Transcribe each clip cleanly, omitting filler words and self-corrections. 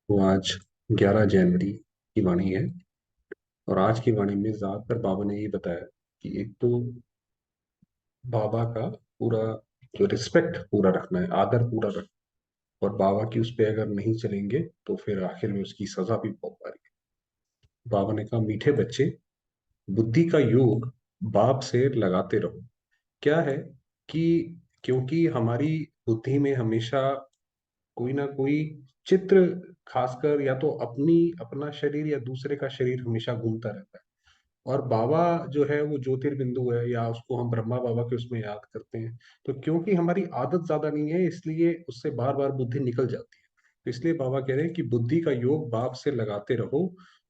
तो आज 11 जनवरी की वाणी है। और आज की वाणी में ज्यादातर बाबा ने ये बताया कि एक तो बाबा का पूरा जो रिस्पेक्ट पूरा रखना है, आदर पूरा रखना। और बाबा की उस पे अगर नहीं चलेंगे तो फिर आखिर में उसकी सजा भी बहुत भारी है। बाबा ने कहा, मीठे बच्चे, बुद्धि का योग बाप से लगाते रहो। क्या है कि क्योंकि हमारी बुद्धि में हमेशा कोई ना कोई चित्र, खासकर या तो अपना शरीर या दूसरे का शरीर हमेशा घूमता रहता है। और बाबा जो है वो ज्योतिर्बिंदु है, या उसको हम ब्रह्मा बाबा के उसमें याद करते हैं। तो क्योंकि हमारी आदत ज्यादा नहीं है, इसलिए उससे बार बार बुद्धि निकल जाती है। तो इसलिए बाबा कह रहे हैं कि बुद्धि का योग बाप से लगाते रहो।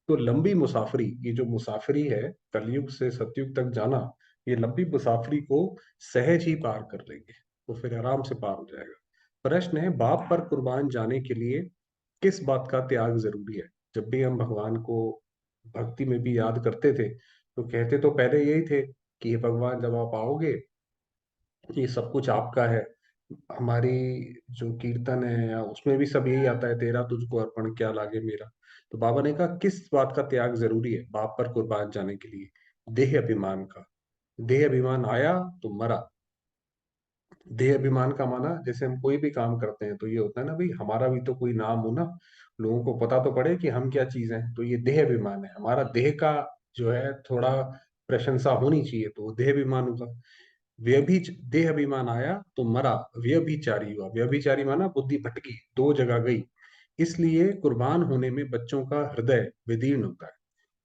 तो लंबी मुसाफरी, ये जो मुसाफरी है, कलयुग से सतयुग तक जाना, ये लंबी मुसाफरी को सहज ही पार कर लेंगे। तो फिर आराम से पार हो जाएगा। प्रश्न है, बाप पर कुर्बान जाने के लिए किस बात का त्याग जरूरी है? जब भी हम भगवान को भक्ति में भी याद करते थे तो कहते तो पहले यही थे कि हे भगवान, जब आप आओगे ये सब कुछ आपका है। हमारी जो कीर्तन है या उसमें भी सब यही आता है, तेरा तुझको अर्पण क्या लागे मेरा। तो बाबा ने कहा, किस बात का त्याग जरूरी है बाप पर कुर्बान जाने के लिए? देह अभिमान का। देह अभिमान आया तो मरा। देह अभिमान का माना, जैसे हम कोई भी काम करते हैं तो ये होता है ना भाई, हमारा भी तो कोई नाम हो ना, लोगों को पता तो पड़े कि हम क्या चीज हैं। तो ये देह अभिमान है, हमारा देह का जो है थोड़ा प्रशंसा होनी चाहिए, तो वो देह अभिमान होगा। व्यभिच देह अभिमान आया तो मरा, व्यभिचारी हुआ। व्यभिचारी माना बुद्धि भटकी, दो जगह गई। इसलिए कुर्बान होने में बच्चों का हृदय विदीर्ण होता है।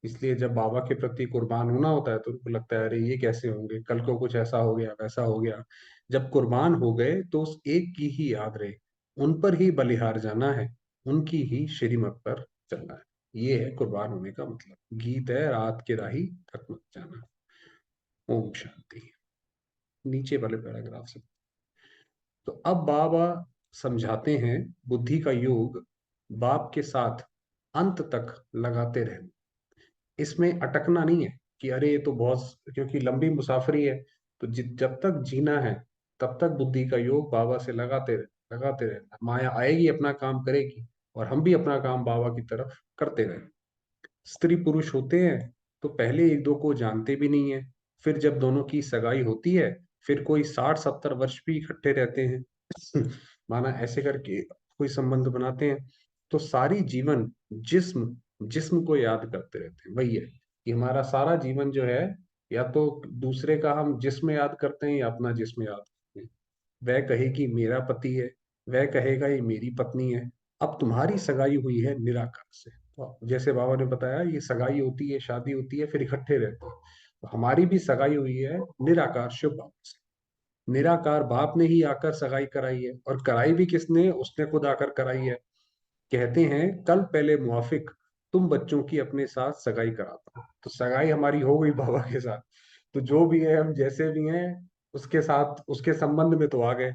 इसलिए जब बाबा के प्रति कुर्बान होना होता है तो उनको लगता है, अरे ये कैसे होंगे, कल को कुछ ऐसा हो गया वैसा हो गया। जब कुर्बान हो गए तो उस एक की ही याद रहे, उन पर ही बलिहार जाना है, उनकी ही श्रीमत पर चलना है। ये है कुर्बान होने का मतलब। गीत है, रात के राही थक मत जाना। ओम शांति। नीचे वाले पैराग्राफ से। तो अब बाबा समझाते हैं, बुद्धि का योग बाप के साथ अंत तक लगाते रहना। इसमें अटकना नहीं है कि अरे ये तो बहुत, क्योंकि लंबी मुसाफरी है। तो जब तक जीना है तब तक बुद्धि का योग बाबा से लगाते रहना। माया आएगी, अपना काम करेगी, और हम भी अपना काम बाबा की तरफ करते रहे। स्त्री पुरुष होते हैं तो पहले एक दो को जानते भी नहीं है। फिर जब दोनों की सगाई होती है, फिर कोई 60-70 वर्ष भी इकट्ठे रहते हैं। माना ऐसे करके कोई संबंध बनाते हैं। तो सारी जीवन जिस्म जिस्म को याद करते रहते हैं। वही है कि हमारा सारा जीवन जो है, या तो दूसरे का हम जिस्म याद करते हैं या अपना जिस्म याद करते हैं। वह कहेगी मेरा पति है, वह कहेगा ये मेरी पत्नी है। अब तुम्हारी सगाई हुई है निराकार से। तो जैसे बाबा ने बताया, ये सगाई होती है, शादी होती है, फिर इकट्ठे रहते हैं। तो हमारी भी सगाई हुई है निराकार शिव बाबा से। निराकार बाप ने ही आकर सगाई कराई है, और कराई भी किसने? उसने खुद आकर कराई है। कहते हैं, कल पहले मुआफिक तुम बच्चों की अपने साथ सगाई कराता हूं। तो सगाई हमारी हो गई बाबा के साथ। तो जो भी है, हम जैसे भी हैं, उसके साथ उसके संबंध में तो आ गए।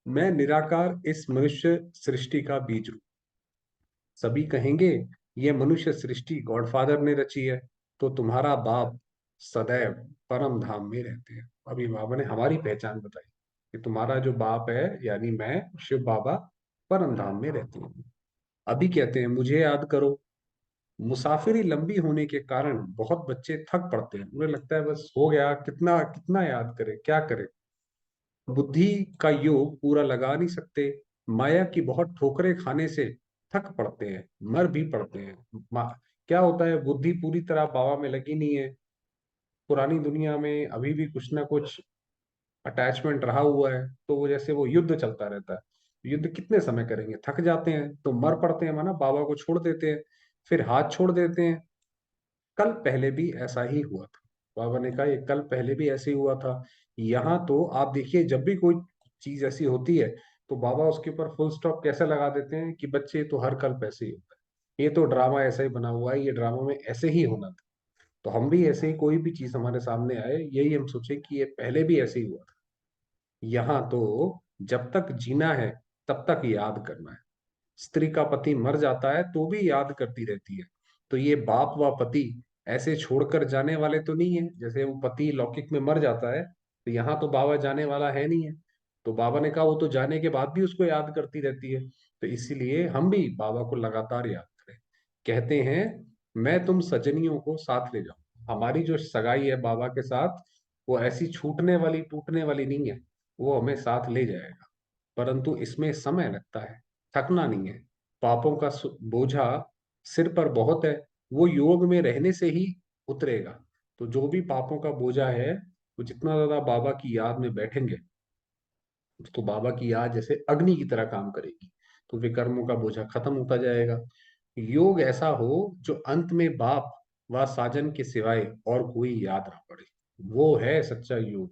मैं निराकार इस मनुष्य सृष्टि का बीज हूं। सभी कहेंगे ये मनुष्य सृष्टि गॉडफादर ने रची है। तो तुम्हारा बाप सदैव परम धाम में रहते हैं। अभी बाबा ने हमारी पहचान बताई कि तुम्हारा जो बाप है, यानी मैं, शिव बाबा, परम धाम में रहते हैं। अभी कहते हैं, मुझे याद करो। मुसाफिरी लंबी होने के कारण बहुत बच्चे थक पड़ते हैं। उन्हें लगता है बस हो गया, कितना कितना याद करे, क्या करे। बुद्धि का योग पूरा लगा नहीं सकते। माया की बहुत ठोकरें खाने से थक पड़ते हैं, मर भी पड़ते हैं। क्या होता है, बुद्धि पूरी तरह बाबा में लगी नहीं है। पुरानी दुनिया में अभी भी कुछ ना कुछ अटैचमेंट रहा हुआ है, तो वो जैसे वो युद्ध चलता रहता है। युद्ध कितने समय करेंगे, थक जाते हैं तो मर पड़ते हैं, माना बाबा को छोड़ देते हैं, फिर हाथ छोड़ देते हैं। कल पहले भी ऐसा ही हुआ था। बाबा ने कहा, ये कल पहले भी ऐसे ही हुआ था। यहाँ तो आप देखिए, जब भी कोई चीज ऐसी होती है तो बाबा उसके ऊपर फुल स्टॉप कैसे लगा देते हैं कि बच्चे, तो हर कल ऐसे ही होता है, ये तो ड्रामा ऐसा ही बना हुआ है, ये ड्रामा में ऐसे ही होना था। तो हम भी ऐसे ही, कोई भी चीज हमारे सामने आए, यही हम सोचे कि ये पहले भी ऐसे ही हुआ था। यहाँ तो जब तक जीना है तब तक याद करना है। स्त्री का पति मर जाता है तो भी याद करती रहती है। तो ये बाप व पति ऐसे छोड़कर जाने वाले तो नहीं है। जैसे वो पति लौकिक में मर जाता है, तो यहाँ तो बाबा जाने वाला है नहीं है। तो बाबा ने कहा वो तो जाने के बाद भी उसको याद करती रहती है, तो इसीलिए हम भी बाबा को लगातार याद करें। कहते हैं, मैं तुम सजनियों को साथ ले जाऊं। हमारी जो सगाई है बाबा के साथ, वो ऐसी छूटने वाली टूटने वाली नहीं है, वो हमें साथ ले जाएगा। परंतु इसमें समय लगता है, थकना नहीं है। पापों का बोझा सिर पर बहुत है, वो योग में रहने से ही उतरेगा। तो जो भी पापों का बोझा है, वो जितना ज्यादा बाबा की याद में बैठेंगे, तो बाबा की याद जैसे अग्नि की तरह काम करेगी, तो विकर्मों का बोझा खत्म होता जाएगा। योग ऐसा हो जो अंत में बाप व साजन के सिवाय और कोई याद ना पड़े। वो है सच्चा योग,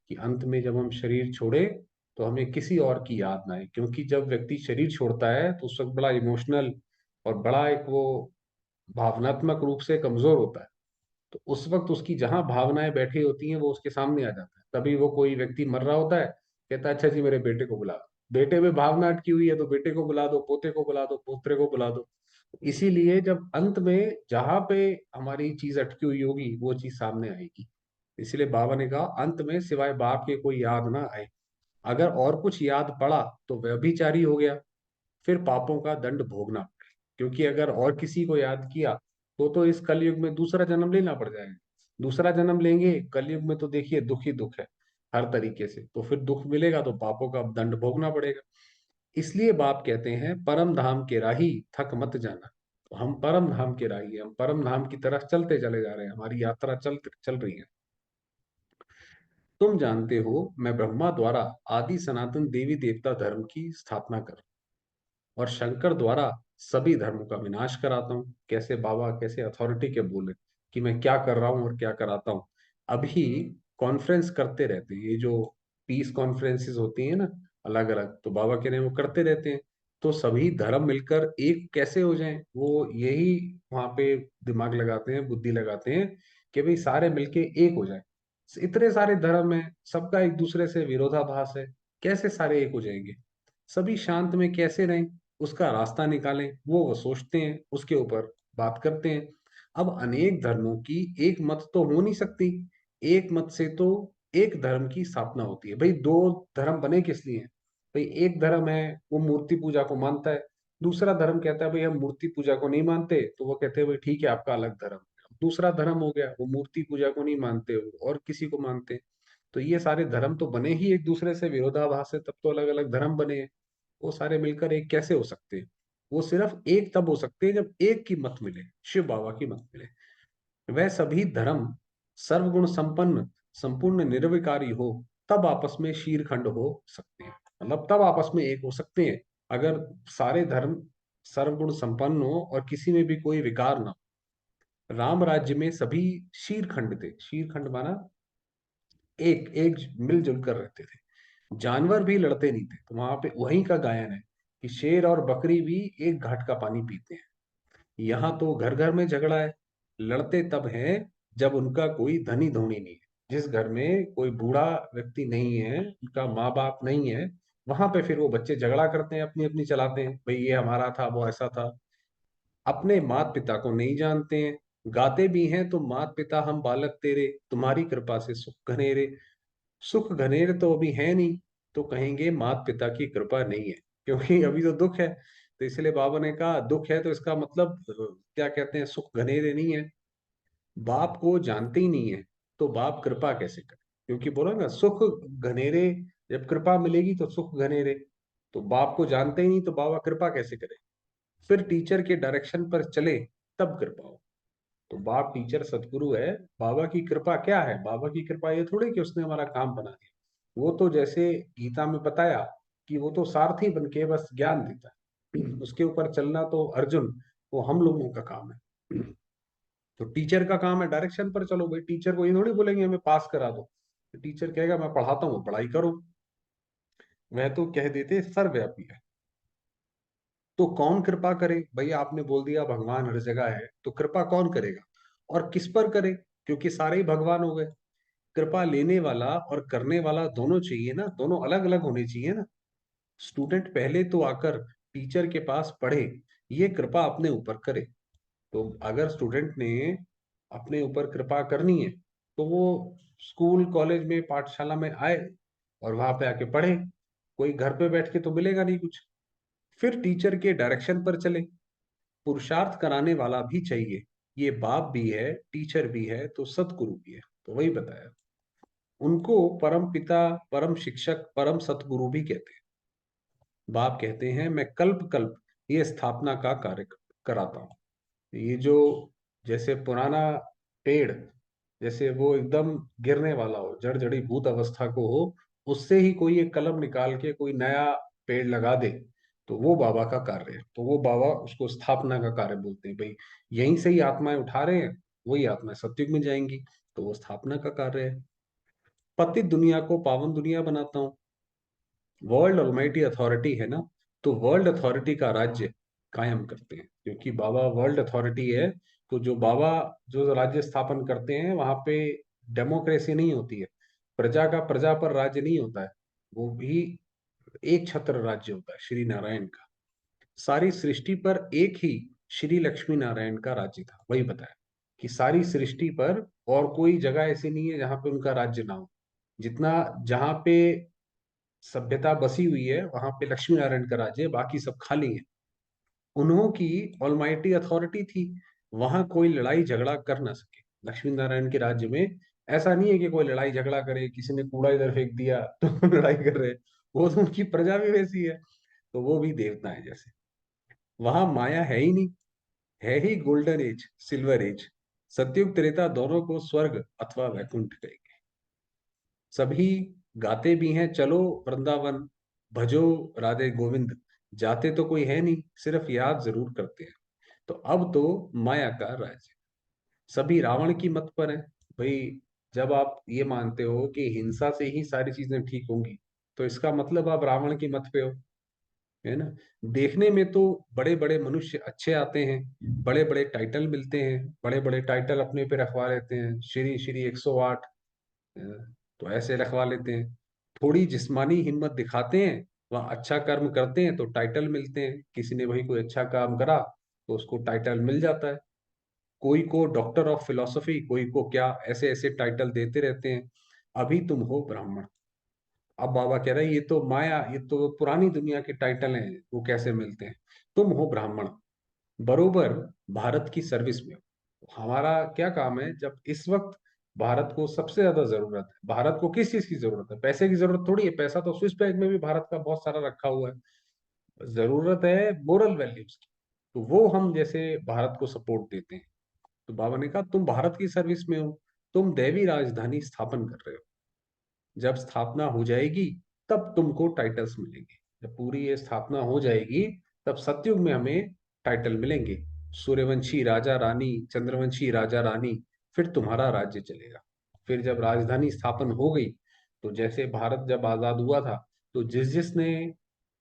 कि अंत में जब हम शरीर छोड़े तो हमें किसी और की याद ना आए। क्योंकि जब व्यक्ति शरीर छोड़ता है तो उस वक्त बड़ा इमोशनल और बड़ा एक वो भावनात्मक रूप से कमजोर होता है। तो उस वक्त उसकी जहां भावनाएं बैठी होती हैं वो उसके सामने आ जाता है। तभी वो कोई व्यक्ति मर रहा होता है, कहता है अच्छा जी मेरे बेटे को बुला दो। बेटे में भावना अटकी हुई है तो बेटे को बुला दो, पोते को बुला दो, पोत्रे को बुला दो। इसीलिए जब अंत में जहां पे हमारी चीज अटकी हुई होगी वो चीज सामने आएगी। इसलिए बाबा ने कहा अंत में सिवाय बाप के कोई याद ना आए। अगर और कुछ याद पड़ा तो व्यभिचारी हो गया, फिर पापों का दंड भोगना पड़े। क्योंकि अगर और किसी को याद किया तो इस कलयुग में दूसरा जन्म लेना पड़ जाएगा। दूसरा जन्म लेंगे कलयुग में तो देखिए दुख ही दुख है हर तरीके से, तो फिर दुख मिलेगा तो पापों का दंड भोगना पड़ेगा। इसलिए बाप कहते हैं परम धाम के राही थक मत जाना। तो हम परम धाम के राही हैं, हम परम धाम की तरफ चलते चले जा रहे हैं, हमारी यात्रा चल चल रही है। तुम जानते हो मैं ब्रह्मा द्वारा आदि सनातन देवी देवता धर्म की स्थापना कर और शंकर द्वारा सभी धर्मों का विनाश कराता हूँ। कैसे बाबा कैसे अथॉरिटी के बोले कि मैं क्या कर रहा हूँ और क्या कराता हूँ। अभी कॉन्फ्रेंस करते रहते हैं, ये जो पीस कॉन्फ्रेंसेस होती है ना अलग अलग, तो बाबा कह रहे हैं वो करते रहते हैं। तो सभी धर्म मिलकर एक कैसे हो जाएं, वो यही वहां पे दिमाग लगाते हैं, बुद्धि लगाते हैं कि भाई सारे मिलके एक हो जाएं। इतने सारे धर्म है, सबका एक दूसरे से विरोधाभास है, कैसे सारे एक हो जाएंगे, सभी शांत में कैसे रहें, उसका रास्ता निकालें। वो सोचते हैं, उसके ऊपर बात करते हैं। अब अनेक धर्मों की एक मत तो हो नहीं सकती, एक मत से तो एक धर्म की स्थापना होती है। भाई दो धर्म बने किस लिए हैं? भाई एक धर्म है वो मूर्ति पूजा को मानता है, दूसरा धर्म कहता है भाई हम मूर्ति पूजा को नहीं मानते, तो वो कहते हैं भाई ठीक है आपका अलग धर्म है। दूसरा धर्म हो गया वो मूर्ति पूजा को नहीं मानते हो और किसी को मानते हैं। तो ये सारे धर्म तो बने ही एक दूसरे से विरोधाभास है, तब तो अलग अलग धर्म बने हैं। वो सारे मिलकर एक कैसे हो सकते हैं? वो सिर्फ एक तब हो सकते हैं जब एक की मत मिले, शिव बाबा की मत मिले। वह सभी धर्म सर्वगुण संपन्न संपूर्ण निर्विकारी हो, तब आपस में शीरखंड हो सकते हैं। मतलब तब आपस में एक हो सकते हैं, अगर सारे धर्म सर्वगुण संपन्न हो और किसी में भी कोई विकार ना हो। राम राज्य में सभी शीरखंड थे, शीरखंड माना एक एक मिलजुल कर रहते थे। जानवर भी लड़ते नहीं थे। तो वहां पे वहीं का गायन है कि शेर और बकरी भी एक घाट का पानी पीते हैं। यहाँ तो घर घर में झगड़ा है। लड़ते तब है जब उनका कोई धनी धोनी नहीं है। जिस घर में कोई बूढ़ा व्यक्ति नहीं है, उनका माँ बाप नहीं है, वहां पे फिर वो बच्चे झगड़ा करते हैं, अपनी अपनी चलाते हैं, भाई ये हमारा था वो ऐसा था। अपने मात पिता को नहीं जानते हैं, गाते भी हैं तो मात पिता हम बालक तेरे, तुम्हारी कृपा से सुख घनेरे। सुख घनेर तो अभी है नहीं, तो कहेंगे मात पिता की कृपा नहीं है, क्योंकि अभी तो दुख है। तो इसलिए बाबा ने कहा दुख है तो इसका मतलब क्या कहते हैं, सुख घनेरे नहीं है। बाप को जानते ही नहीं है तो बाप कृपा कैसे करे? क्योंकि बोलो ना सुख घनेरे, जब कृपा मिलेगी तो सुख घनेरे। तो बाप को जानते ही नहीं तो बाबा कृपा कैसे करे? फिर टीचर के डायरेक्शन पर चले तब कृपा हो। तो बाप टीचर सदगुरु है। बाबा की कृपा क्या है? बाबा की कृपा ये थोड़ी कि उसने हमारा काम बना दिया। वो तो जैसे गीता में बताया कि वो तो सारथी बन के बस ज्ञान देता है, उसके ऊपर चलना तो अर्जुन, वो हम लोगों का काम है। तो टीचर का काम है डायरेक्शन पर चलो। भाई टीचर को ये थोड़ी बोलेंगे हमें पास करा दो, तो टीचर कहेगा मैं पढ़ाता हूँ पढ़ाई करो। वह तो कह देते सर्वव्यापी है। तो कौन कृपा करे? भाई आपने बोल दिया भगवान हर जगह है, तो कृपा कौन करेगा और किस पर करे? क्योंकि सारे ही भगवान हो गए। कृपा लेने वाला और करने वाला दोनों चाहिए ना, दोनों अलग अलग होने चाहिए ना। स्टूडेंट पहले तो आकर टीचर के पास पढ़े, ये कृपा अपने ऊपर करे। तो अगर स्टूडेंट ने अपने ऊपर कृपा करनी है तो वो स्कूल कॉलेज में पाठशाला में आए और वहां पे आके पढ़े। कोई घर पे बैठ के तो मिलेगा नहीं कुछ। फिर टीचर के डायरेक्शन पर चले, पुरुषार्थ कराने वाला भी चाहिए, ये बाप भी है, टीचर भी है, तो सतगुरु भी है। तो वही बताया, उनको परम पिता, परम शिक्षक, परम सतगुरु भी कहते हैं। बाप कहते हैं मैं कल्प कल्प ये स्थापना का कार्य कराता हूँ। ये जो, जैसे पुराना पेड़, जैसे वो एकदम गिरने वाला हो, जड़ जड़ी भूत अवस्था को हो, उससे ही कोई एक कलम निकाल के कोई नया पेड़ लगा दे, तो वो बाबा का कार्य है। तो वो बाबा उसको स्थापना का कार्य बोलते हैं भाई। यहीं से ही आत्माएं उठा रहे हैं, वही आत्माएं सत्युग में जाएंगी, तो वो स्थापना का कार्य है। पतित दुनिया को पावन दुनिया बनाता हूँ। वर्ल्ड ऑलमाइटी अथॉरिटी है ना, तो वर्ल्ड अथॉरिटी का राज्य कायम करते हैं, क्योंकि बाबा वर्ल्ड अथॉरिटी है। तो जो बाबा जो राज्य स्थापन करते हैं, वहां पे डेमोक्रेसी नहीं होती है, प्रजा का प्रजा पर राज्य नहीं होता है, वो भी एक छत्र राज्य होता है श्री नारायण का। सारी सृष्टि पर एक ही श्री लक्ष्मी नारायण का राज्य था, वही बताया कि सारी सृष्टि पर और कोई जगह ऐसी नहीं है जहां पे उनका राज्य ना हो। जितना, जहां पे सभ्यता बसी हुई है, वहां पे लक्ष्मी नारायण का राज्य है, बाकी सब खाली है। उन्हों की ऑलमाइटी अथॉरिटी थी, वहां कोई लड़ाई झगड़ा कर ना सके। लक्ष्मी नारायण के राज्य में ऐसा नहीं है कि कोई लड़ाई झगड़ा करे, किसी ने कूड़ा इधर फेंक दिया तो लड़ाई कर रहे। वो तो उनकी प्रजा भी वैसी है, तो वो भी देवता है जैसे। वहां माया है ही नहीं, है ही गोल्डन एज, सिल्वर एज। सतयुग त्रेता दोनों को स्वर्ग अथवा वैकुंठ कहेंगे। सभी गाते भी हैं चलो वृंदावन, भजो राधे गोविंद। जाते तो कोई है नहीं, सिर्फ याद जरूर करते हैं। तो अब तो माया का राज्य। सभी रावण की मत पर है भाई। जब आप ये मानते हो कि हिंसा से ही सारी चीजें ठीक होंगी, तो इसका मतलब आप रावण की मत पे हो, है ना। देखने में तो बड़े बड़े मनुष्य अच्छे आते हैं, बड़े बड़े टाइटल मिलते हैं, बड़े बड़े टाइटल अपने पे रखवा लेते हैं, श्री श्री 108, तो ऐसे रखवा लेते हैं। थोड़ी जिस्मानी हिम्मत दिखाते हैं, वह अच्छा कर्म करते हैं तो टाइटल मिलते हैं। किसी ने भाई कोई अच्छा काम करा तो उसको टाइटल मिल जाता है। कोई को डॉक्टर ऑफ फिलोसफी, कोई को क्या, ऐसे ऐसे टाइटल देते रहते हैं। अभी तुम हो ब्राह्मण। अब बाबा कह रहे हैं ये तो माया, ये तो पुरानी दुनिया के टाइटल हैं, वो कैसे मिलते हैं। तुम हो ब्राह्मण, बरोबर भारत की सर्विस में हो। हमारा क्या काम है, जब इस वक्त भारत को सबसे ज्यादा जरूरत है, भारत को किस चीज की जरूरत है, पैसे की जरूरत थोड़ी है, पैसा तो स्विस बैंक में भी भारत का बहुत सारा रखा हुआ है। जरूरत है मोरल वैल्यूज की, तो वो हम जैसे भारत को सपोर्ट देते हैं। तो बाबा ने कहा तुम भारत की सर्विस में हो, तुम दैवी राजधानी स्थापन कर रहे हो। जब स्थापना हो जाएगी तब तुमको टाइटल्स मिलेंगे। जब पूरी ये स्थापना हो जाएगी, तब सतयुग में हमें टाइटल मिलेंगे, सूर्यवंशी राजा रानी, चंद्रवंशी राजा रानी। फिर तुम्हारा राज्य चलेगा। फिर जब राजधानी स्थापन हो गई, तो जैसे भारत जब आजाद हुआ था, तो जिस जिसने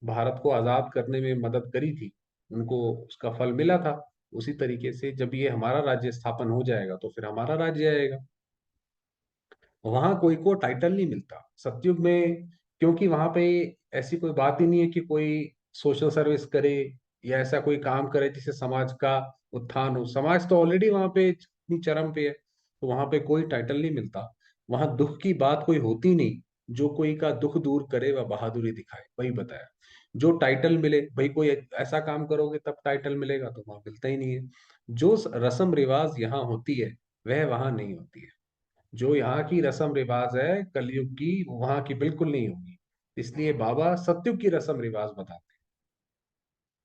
भारत को आजाद करने में मदद करी थी, उनको उसका फल मिला था। उसी तरीके से जब ये हमारा राज्य स्थापन हो जाएगा, तो फिर हमारा राज्य आएगा। वहां कोई को टाइटल नहीं मिलता सतयुग में, क्योंकि वहां पे ऐसी कोई बात ही नहीं है कि कोई सोशल सर्विस करे या ऐसा कोई काम करे जिससे समाज का उत्थान हो। समाज तो ऑलरेडी वहां पे इतनी चरम पे है, तो वहां पे कोई टाइटल नहीं मिलता। वहां दुख की बात कोई होती नहीं, जो कोई का दुख दूर करे वह बहादुरी दिखाए, वही बताया। जो टाइटल मिले भाई, कोई ऐसा काम करोगे तब टाइटल मिलेगा, तो वहां मिलता ही नहीं है। जो रस्म रिवाज यहाँ होती है, वह वहां नहीं होती है। जो यहाँ की रस्म रिवाज है कलयुग की, वहां की बिल्कुल नहीं होगी। इसलिए बाबा सतयुग की रस्म रिवाज बताते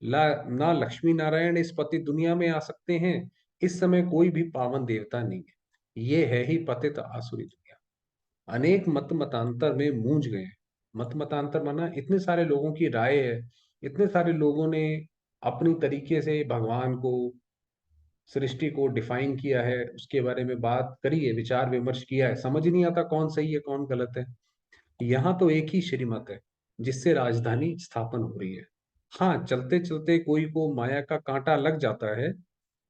हैं। ना लक्ष्मी नारायण इस पतित दुनिया में आ सकते हैं, इस समय कोई भी पावन देवता नहीं है, ये है ही पतित आसुरी दुनिया। अनेक मत मतांतर में मूंज गए हैं। मत मतांतर माना इतने सारे लोगों की राय है, इतने सारे लोगों ने अपनी तरीके से भगवान को, सृष्टि को डिफाइन किया है, उसके बारे में बात करी है, विचार विमर्श किया है, समझ नहीं आता कौन सही है कौन गलत है। यहाँ तो एक ही श्रीमत है जिससे राजधानी स्थापन हो रही है। हाँ, चलते चलते कोई को माया का कांटा लग जाता है,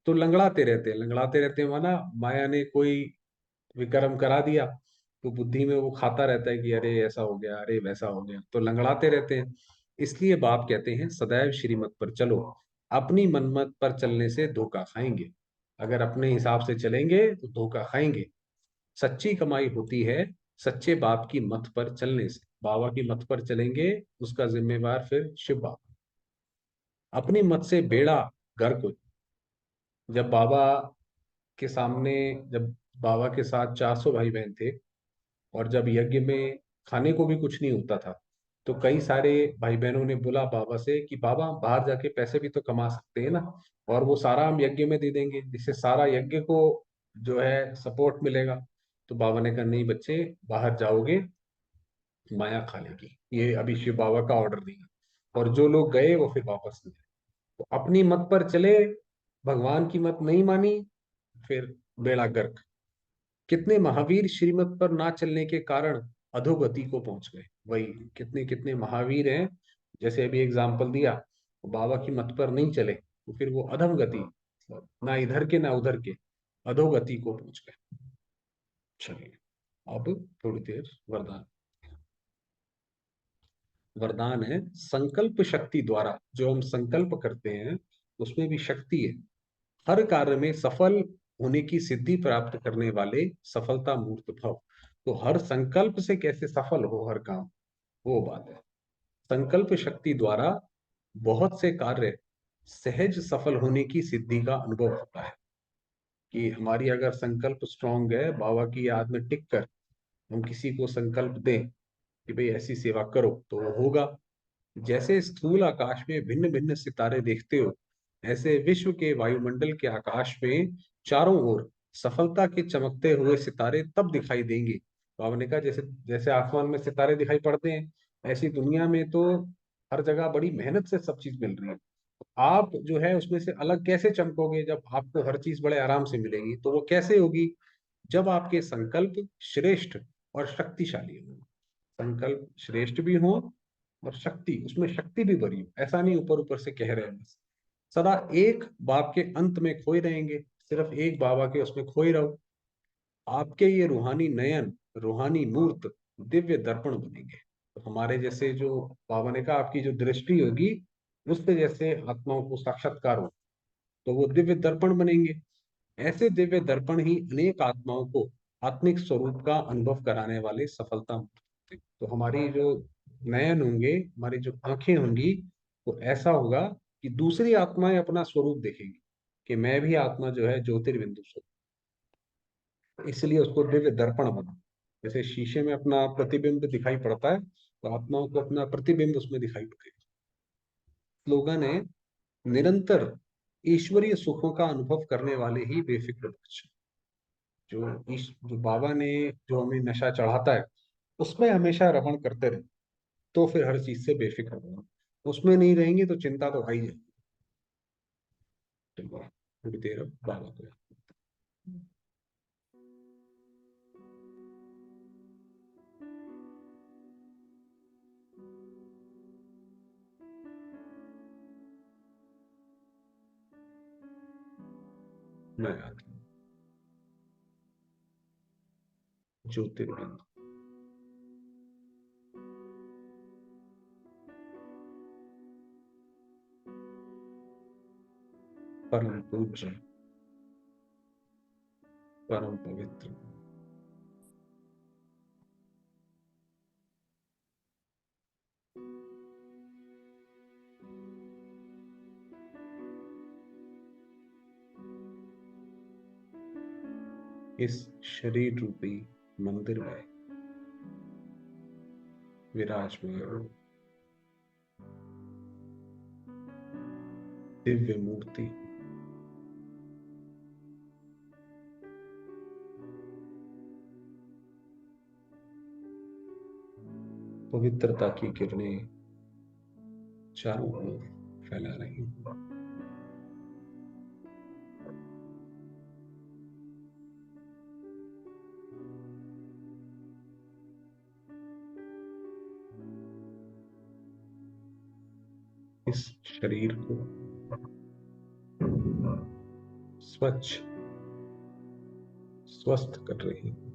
तो लंगड़ाते रहते हैं, लंगड़ाते रहते हैं माना माया ने कोई विक्रम करा दिया, तो बुद्धि में वो खाता रहता है कि अरे ऐसा हो गया, अरे वैसा हो गया, तो लंगड़ाते रहते हैं। इसलिए बाप कहते हैं सदैव श्रीमत पर चलो, अपनी मनमत पर चलने से धोखा खाएंगे। अगर अपने हिसाब से चलेंगे तो धोखा खाएंगे। सच्ची कमाई होती है सच्चे बाप की मत पर चलने से। बाबा की मत पर चलेंगे, उसका जिम्मेवार फिर शिव बाबा। अपनी मत से बेड़ा गर्क हो। जब बाबा के सामने, जब बाबा के साथ 400 भाई बहन थे, और जब यज्ञ में खाने को भी कुछ नहीं होता था, तो कई सारे भाई बहनों ने बोला बाबा से कि बाबा हम बाहर जाके पैसे भी तो कमा सकते हैं ना, और वो सारा हम यज्ञ में दे देंगे, जिससे सारा यज्ञ को जो है सपोर्ट मिलेगा। तो बाबा ने कहा नहीं बच्चे, बाहर जाओगे माया खा लेगी, ये अभी शिव बाबा का ऑर्डर नहीं है। और जो लोग गए वो फिर वापस नहीं आए। तो अपनी मत पर चले, भगवान की मत नहीं मानी, फिर बेड़ा गर्क। कितने महावीर श्रीमत पर ना चलने के कारण अधोगति को पहुंच गए। वही, कितने कितने महावीर हैं, जैसे अभी एग्जाम्पल दिया, वो बाबा की मत पर नहीं चले, तो फिर वो अधम गति, ना इधर के ना उधर के, अधोगति को पहुंच गए। चलिए, अब थोड़ी देर वरदान। वरदान है संकल्प शक्ति द्वारा, जो हम संकल्प करते हैं उसमें भी शक्ति है। हर कार्य में सफल होने की सिद्धि प्राप्त करने वाले सफलता मूर्त भव। तो हर संकल्प से कैसे सफल हो हर काम, वो बात है। संकल्प शक्ति द्वारा बहुत से कार्य सहज सफल होने की सिद्धि का अनुभव होता है। कि हमारी अगर संकल्प स्ट्रांग है, बाबा की याद में टिक कर हम किसी को संकल्प दें कि भाई ऐसी सेवा करो, तो वो होगा। जैसे स्थूल आकाश में भिन्न भिन्न सितारे देखते हो, ऐसे विश्व के वायुमंडल के आकाश में चारों ओर सफलता के चमकते हुए सितारे तब दिखाई देंगे। बाबा ने कहा जैसे जैसे आसमान में सितारे दिखाई पड़ते हैं, ऐसी दुनिया में तो हर जगह बड़ी मेहनत से सब चीज मिल रही है। आप जो है उसमें से अलग कैसे चमकोगे, जब आपको हर चीज बड़े आराम से मिलेगी? तो वो कैसे होगी? जब आपके संकल्प श्रेष्ठ और शक्तिशाली हो। संकल्प श्रेष्ठ भी हो, और शक्ति, उसमें शक्ति भी भरी हो। ऐसा नहीं ऊपर ऊपर से कह रहे हैं बस। सदा एक बाप के अंत में खोए रहेंगे, सिर्फ एक बाबा के उसमें खोए रहो। आपके ये रूहानी नयन, रूहानी मूर्त दिव्य दर्पण बनेंगे। तो हमारे जैसे जो, बाबा ने कहा आपकी जो दृष्टि होगी उससे जैसे आत्माओं को साक्षात्कार हो, तो वो दिव्य दर्पण बनेंगे। ऐसे दिव्य दर्पण ही अनेक आत्माओं को आत्मिक स्वरूप का अनुभव कराने वाले सफलता मूर्त हैं। तो हमारी जो नयन होंगे, हमारी जो आंखें होंगी, वो ऐसा होगा कि दूसरी आत्माएं अपना स्वरूप देखेंगी कि मैं भी आत्मा जो है ज्योतिर्बिंदु स्वरूप। इसलिए उसको दिव्य दर्पण बना। जैसे शीशे में अपना प्रतिबिंब दिखाई पड़ता है, तो आत्माओं को अपना प्रतिबिंब उसमें दिखाई पड़ेगा। स्लोगन है निरंतर ईश्वरीय सुखों का अनुभव करने वाले ही बेफिक्र बच्चे। जो बाबा ने जो हमें नशा चढ़ाता है, उसमें हमेशा रमण करते रहे, तो फिर हर चीज से बेफिक्र होगा। उसमें नहीं रहेंगे तो चिंता तो आ ही जाएगी। चलो, थोड़ी देर अब बाबा को। मैं आता हूँ। ज्योतिर्बिंदु। परम पूज्य, परम पवित्र, इस शरीर रूपी मंदिर में विराजमान दिव्य मूर्ति, पवित्रता की किरणें चारों ओर फैला रही हैं। इस शरीर को स्वच्छ, स्वस्थ कर रही हैं।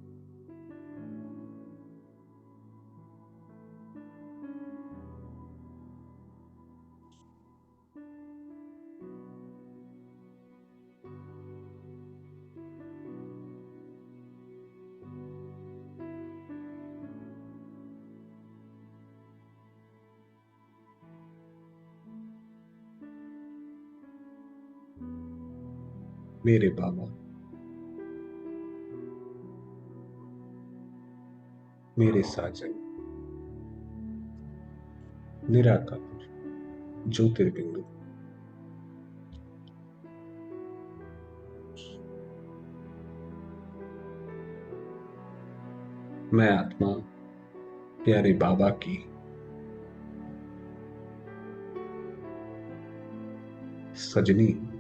मेरे बाबा, मेरे साजन, निराकार, ज्योतिर्बिंदु। मैं आत्मा प्यारे बाबा की सजनी हूँ।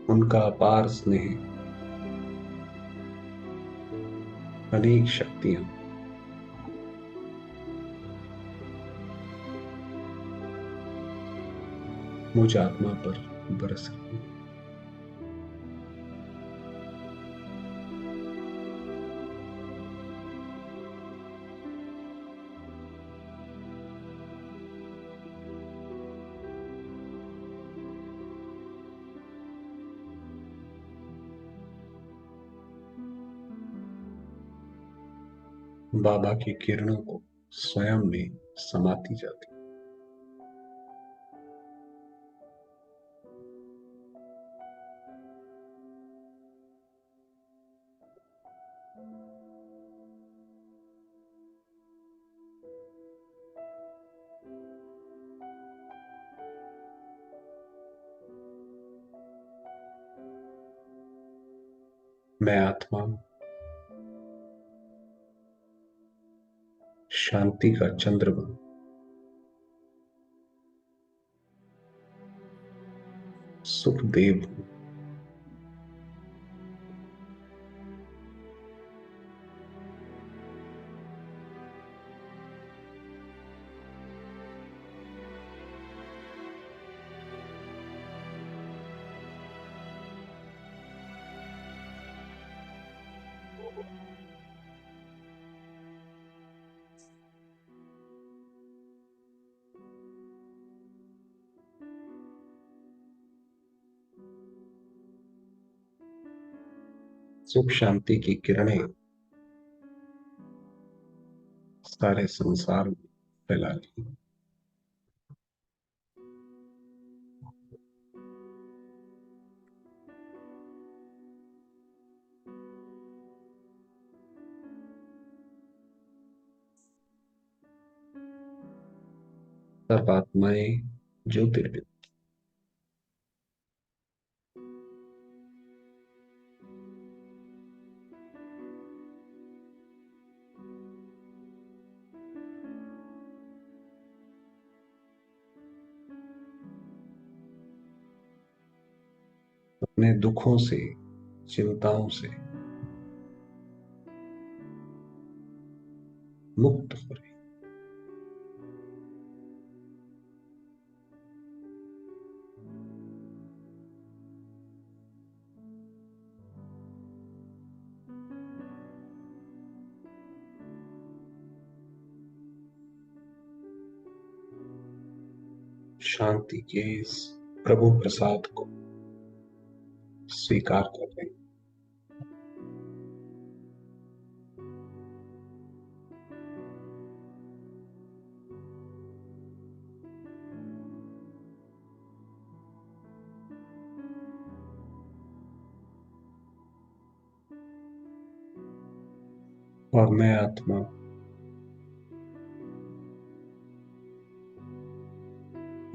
उनका अपार स्नेह, अनेक शक्तियां मुझ आत्मा पर बरस रही हैं। बाबा की किरणों को स्वयं में समाती जाती। मैं आत्मा शांति का चंद्रमा, सुखदेव हूँ। सुख शांति की किरणें सारे संसार में फैला रही हैं। सब आत्माएं ज्योतिर्बिंदु। अपने दुखों से, चिंताओं से मुक्त हो रही। शांति के इस प्रभु प्रसाद को स्वीकार कर रहे हैं। और मैं आत्मा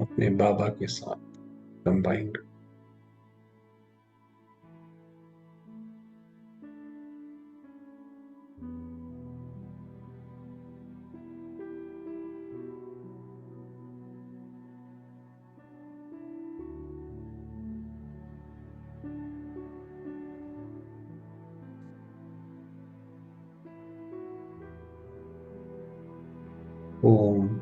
अपने बाबा के साथ कंबाइंड। ओम